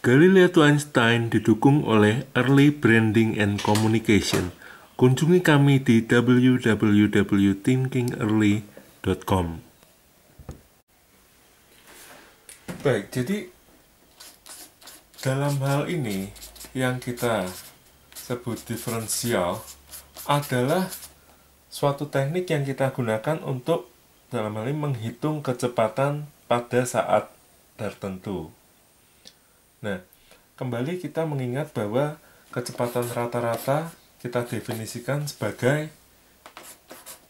Galileo to Einstein didukung oleh Early Branding and Communication. Kunjungi kami di www.thinkingearly.com. Baik, jadi dalam hal ini yang kita sebut diferensial adalah suatu teknik yang kita gunakan untuk dalam hal ini menghitung kecepatan pada saat tertentu. Nah, kembali kita mengingat bahwa kecepatan rata-rata kita definisikan sebagai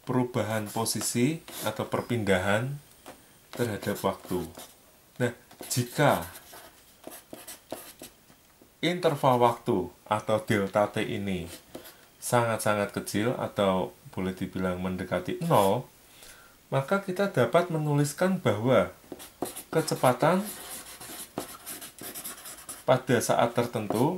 perubahan posisi atau perpindahan terhadap waktu. Nah, jika interval waktu atau delta T ini sangat-sangat kecil atau boleh dibilang mendekati 0, maka kita dapat menuliskan bahwa kecepatan pada saat tertentu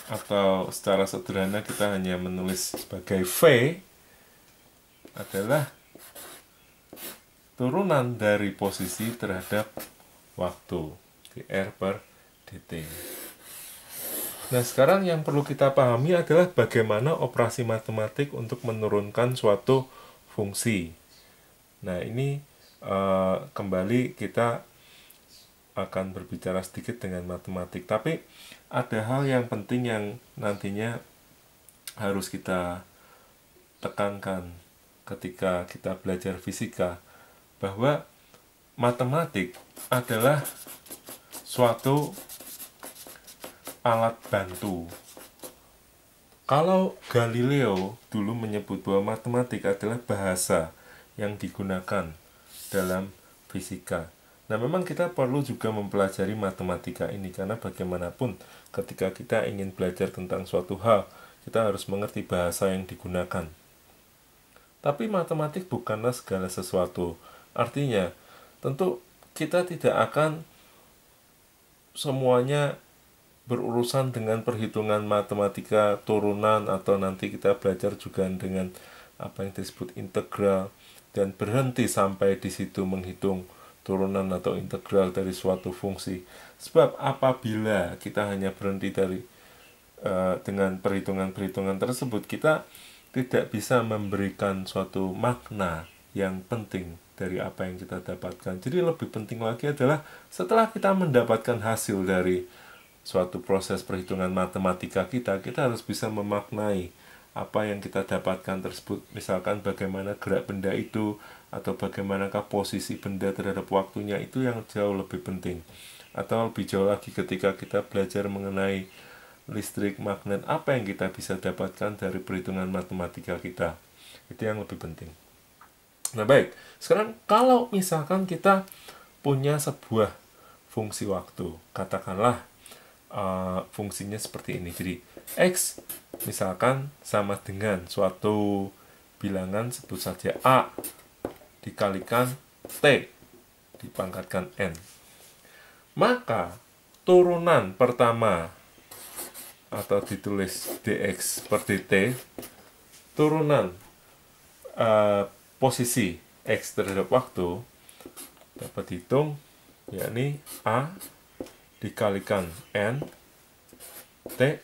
atau secara sederhana kita hanya menulis sebagai V adalah turunan dari posisi terhadap waktu dr per dt. Nah, sekarang yang perlu kita pahami adalah bagaimana operasi matematik untuk menurunkan suatu fungsi. Nah, ini kembali kita akan berbicara sedikit dengan matematik, tapi ada hal yang penting yang nantinya harus kita tekankan ketika kita belajar fisika, bahwa matematik adalah suatu alat bantu. Kalau Galileo dulu menyebut bahwa matematik adalah bahasa yang digunakan dalam fisika. Nah, memang kita perlu juga mempelajari matematika ini, karena bagaimanapun ketika kita ingin belajar tentang suatu hal, kita harus mengerti bahasa yang digunakan. Tapi matematik bukanlah segala sesuatu. Artinya, tentu kita tidak akan semuanya berurusan dengan perhitungan matematika turunan, atau nanti kita belajar juga dengan apa yang disebut integral, dan berhenti sampai di situ menghitung turunan atau integral dari suatu fungsi. Sebab apabila kita hanya berhenti dengan perhitungan-perhitungan tersebut, kita tidak bisa memberikan suatu makna yang penting dari apa yang kita dapatkan. Jadi lebih penting lagi adalah setelah kita mendapatkan hasil dari suatu proses perhitungan matematika kita harus bisa memaknai apa yang kita dapatkan tersebut. Misalkan bagaimana gerak benda itu, atau bagaimanakah posisi benda terhadap waktunya, itu yang jauh lebih penting. Atau lebih jauh lagi ketika kita belajar mengenai listrik, magnet, apa yang kita bisa dapatkan dari perhitungan matematika kita, itu yang lebih penting. Nah, baik, sekarang kalau misalkan kita punya sebuah fungsi waktu, katakanlah fungsinya seperti ini. Jadi X misalkan sama dengan suatu bilangan, sebut saja A, dikalikan T dipangkatkan N. Maka turunan pertama, atau ditulis dx per dt, turunan posisi X terhadap waktu dapat dihitung, yakni A dikalikan N T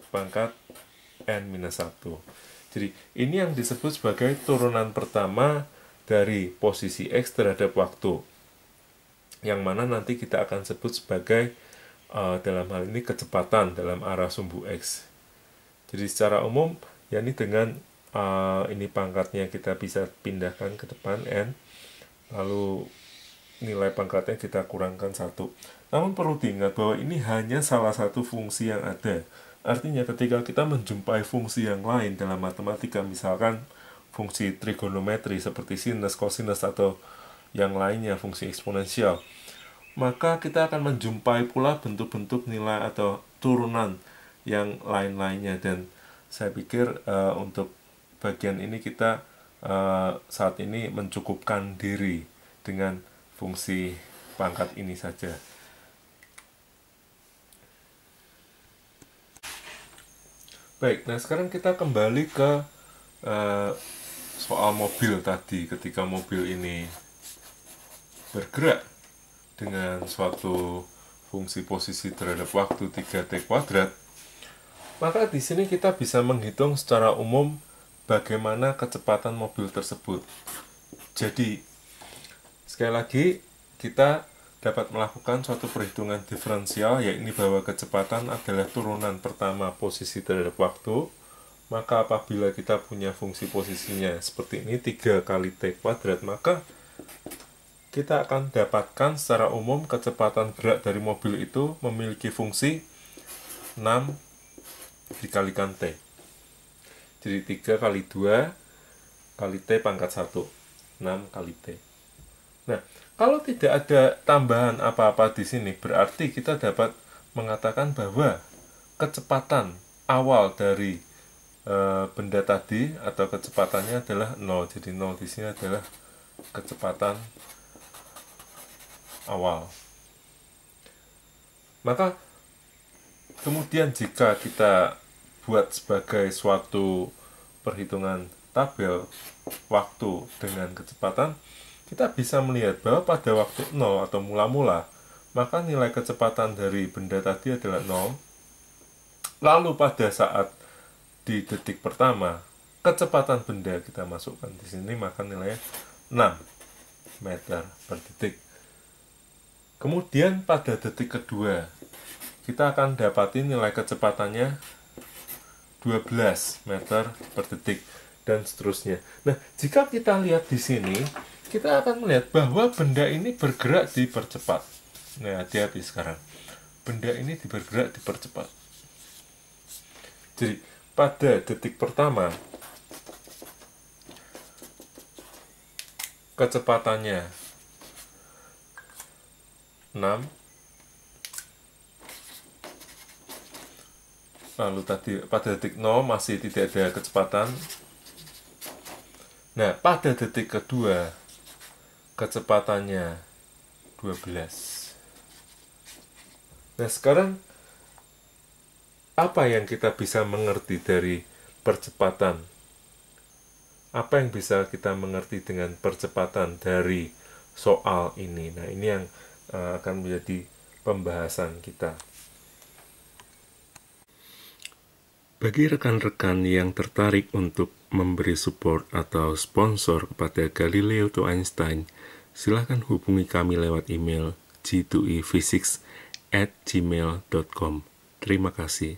pangkat N-1. Jadi ini yang disebut sebagai turunan pertama dari posisi X terhadap waktu, yang mana nanti kita akan sebut sebagai dalam hal ini kecepatan dalam arah sumbu X. Jadi secara umum, yakni dengan ini pangkatnya kita bisa pindahkan ke depan N, lalu nilai pangkatnya kita kurangkan 1. Namun perlu diingat bahwa ini hanya salah satu fungsi yang ada. Artinya ketika kita menjumpai fungsi yang lain dalam matematika, misalkan fungsi trigonometri seperti sinus, kosinus, atau yang lainnya, fungsi eksponensial, maka kita akan menjumpai pula bentuk-bentuk nilai atau turunan yang lain-lainnya. Dan saya pikir untuk bagian ini kita saat ini mencukupkan diri dengan fungsi pangkat ini saja. Baik, nah sekarang kita kembali ke soal mobil tadi. Ketika mobil ini bergerak dengan suatu fungsi posisi terhadap waktu 3t², maka di sini kita bisa menghitung secara umum bagaimana kecepatan mobil tersebut. Jadi, sekali lagi, kita dapat melakukan suatu perhitungan diferensial, yaitu bahwa kecepatan adalah turunan pertama posisi terhadap waktu. Maka apabila kita punya fungsi posisinya seperti ini, 3 kali t², maka kita akan dapatkan secara umum kecepatan gerak dari mobil itu memiliki fungsi 6 dikalikan t. Jadi 3 kali 2 kali t pangkat 1, 6 kali t. Nah, kalau tidak ada tambahan apa-apa di sini, berarti kita dapat mengatakan bahwa kecepatan awal dari benda tadi atau kecepatannya adalah 0. Jadi 0 di sini adalah kecepatan awal. Maka kemudian jika kita buat sebagai suatu perhitungan tabel waktu dengan kecepatan, kita bisa melihat bahwa pada waktu 0 atau mula-mula, maka nilai kecepatan dari benda tadi adalah 0. Lalu pada saat di detik pertama, kecepatan benda kita masukkan di sini, maka nilainya 6 meter per detik. Kemudian pada detik kedua, kita akan dapati nilai kecepatannya 12 meter per detik, dan seterusnya. Nah, jika kita lihat di sini, kita akan melihat bahwa benda ini bergerak dipercepat. Nah, hati-hati sekarang. Benda ini bergerak dipercepat. Jadi, pada detik pertama, kecepatannya 6. Lalu tadi pada detik 0 masih tidak ada kecepatan. Nah, pada detik kedua kecepatannya 12. Nah, sekarang apa yang kita bisa mengerti dari percepatan? Apa yang bisa kita mengerti dengan percepatan dari soal ini? Nah, ini yang akan menjadi pembahasan kita. Bagi rekan-rekan yang tertarik untuk memberi support atau sponsor kepada Galileo to Einstein, silakan hubungi kami lewat email g2ephysics@gmail.com. Terima kasih.